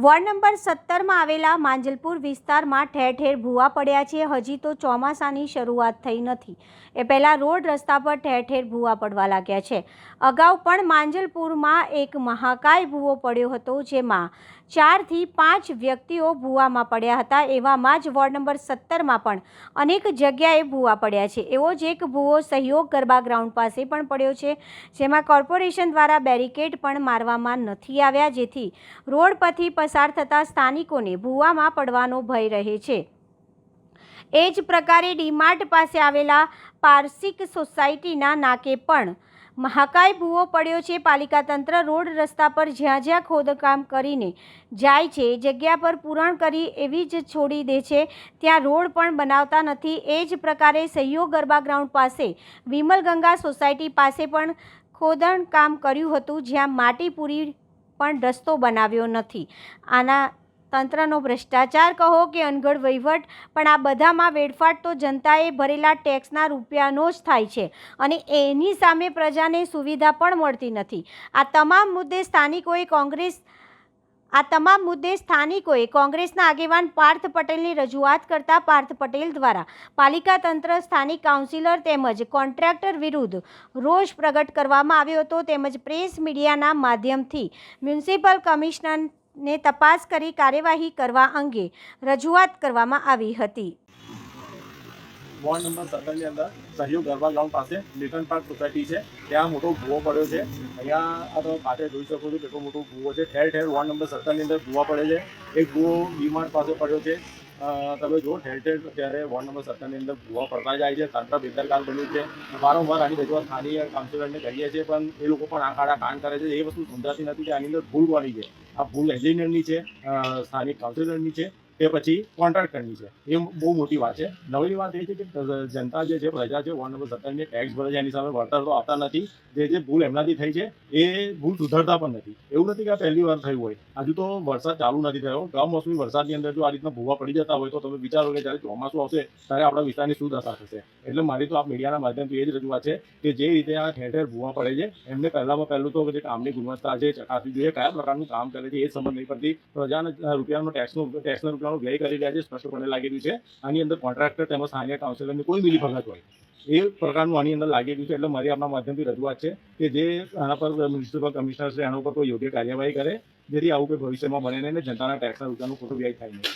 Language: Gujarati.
વોર્ડ નંબર 17માં આવેલા માંજલપુર વિસ્તારમાં ઠેર ઠેર ભૂવા પડ્યા છે। હજી તો ચોમાસાની શરૂઆત થઈ નથી એ પહેલાં રોડ રસ્તા પર ઠેર ઠેર ભૂવા પડવા લાગ્યા છે। અગાઉ પણ માંજલપુરમાં એક મહાકાય ભૂવો પડ્યો હતો, જેમાં 4 થી 5 વ્યક્તિઓ ભૂવામાં પડ્યા હતા। એવામાં જ વોર્ડ નંબર 17માં પણ અનેક જગ્યાએ ભૂવા પડ્યા છે। એવો જ એક ભૂવો સહયોગ ગરબા ગ્રાઉન્ડ પાસે પણ પડ્યો છે, જેમાં કોર્પોરેશન દ્વારા બેરિકેડ પણ મારવામાં નથી આવ્યા, જેથી રોડ પરથી પસાર થતા સ્થાનિકોને ભૂવામાં પડવાનો ભય રહે છે। એ જ પ્રકારે ડીમાર્ટ પાસે આવેલા પારસિક સોસાયટીના નાકે પણ મહાકાય ભૂવો પડ્યો છે। પાલિકા તંત્ર રોડ રસ્તા પર જ્યાં જ્યાં ખોદકામ કરીને જાય છે, જગ્યા પર પૂરણ કરી એવી જ છોડી દે છે, ત્યાં રોડ પણ બનાવતા નથી। એ જ પ્રકારે સહયોગ ગરબા ગ્રાઉન્ડ પાસે વિમલ ગંગા સોસાયટી પાસે પણ ખોદકામ કર્યું હતું, જ્યાં માટી પૂરી પણ રસ્તો બનાવ્યો નથી। આના તંત્રનો ભ્રષ્ટાચાર કહો કે અનગઢ વહીવટ, પણ આ બધામાં વેડફાટ તો જનતાએ ભરેલા ટેક્સના રૂપિયાનો જ થાય છે, અને એની સામે પ્રજાને સુવિધા પણ મળતી નથી। આ તમામ મુદ્દે સ્થાનિકોએ કોંગ્રેસના આગેવાન પાર્થ પટેલની રજૂઆત કરતા પાર્થ પટેલ દ્વારા પાલિકા તંત્ર, સ્થાનિક કાઉન્સિલર તેમજ કોન્ટ્રાક્ટર વિરુદ્ધ રોષ પ્રગટ કરવામાં આવ્યો હતો, તેમજ પ્રેસ મીડિયાના માધ્યમથી મ્યુનિસિપલ કમિશનરને તપાસ કરી કાર્યવાહી કરવા અંગે રજૂઆત કરવામાં આવી હતી। વોર્ડ નંબર 17 ની અંદર સહયોગ ગરબા ગ્રાઉન્ડ પાસે મિલ્ટન પાર્ક સોસાયટી છે, ત્યાં મોટો ભૂવો પડ્યો છે। અહીંયા આ તમે પાછળ જોઈ શકો છો કેટલો મોટો ભૂવો છે। ઠેર ઠેર વોર્ડ નંબર 17 ની અંદર ભૂવા પડે છે। એક ભૂવો ડીમાર્ટ પાસે પડ્યો છે। તમે જો ઠેર ઠેર ત્યારે વોર્ડ નંબર 17 ની અંદર ભૂવા પડતા જાય છે। તંત્ર બેદરકાર બન્યું છે। વારંવાર આની રજૂઆત સ્થાનિક કાઉન્સિલરને કરીએ છીએ, પણ એ લોકો પણ આંખાડા કાન કરે છે। એ વસ્તુ સમજાતી નથી કે આની અંદર ભૂલ કોની છે। આ ભૂલ એન્જિનિયરની છે, સ્થાનિક કાઉન્સિલરની છે કે પછી કોન્ટ્રાક્ટરની છે, એ બહુ મોટી વાત છે। નવી વાત એ છે કે જનતા જે છે, પ્રજા છે, વોર્ડ નંબર 17 ટેક્સ ભરે છે, એની સામે વળતર તો આપતા નથી। જે ભૂલ એમનાથી થઈ છે એ ભૂલ સુધારતા પણ નથી। એવું નથી કે આ પહેલી વાર થયું હોય, હજુ તો વરસાદ ચાલુ નથી થયો। કમોસમી વરસાદની અંદર જો આ રીતના ભૂવા પડી જતા હોય તો તમે વિચારો કે જ્યારે ચોમાસું આવશે ત્યારે આપણા વિસ્તારની શું દશા થશે। એટલે મારી તો આ મીડિયાના માધ્યમથી એ જ રજૂઆત છે કે જે રીતે આ ઠેર ઠેર ભૂવા પડે છે, એમને પહેલું તો જે કામની ગુણવત્તા છે ચકાસવી જોઈએ, કયા પ્રકારનું કામ કરે છે એ સમજ નહીં પડતી। પ્રજાના રૂપિયાનો ટેક્સનો રૂપિયાનો વ્યય કરી રહ્યા છે, સ્પષ્ટપણે લાગી રહ્યું છે। આની અંદર કોન્ટ્રાક્ટર તેમજ સ્થાનિક કાઉન્સિલરની કોઈ મિલીભગત હોય એ પ્રકારનું આની અંદર લાગી રહ્યું છે। એટલે મારી આપણા માધ્યમથી રજૂઆત છે કે જે આના પર મ્યુનિસિપલ કમિશનર છે, આના ઉપર કોઈ યોગ્ય કાર્યવાહી કરે, જેથી આવું કોઈ ભવિષ્યમાં બને નહીં અને જનતાના ટેક્સના રૂપિયાનું ખોટું વ્યય થાય નહીં।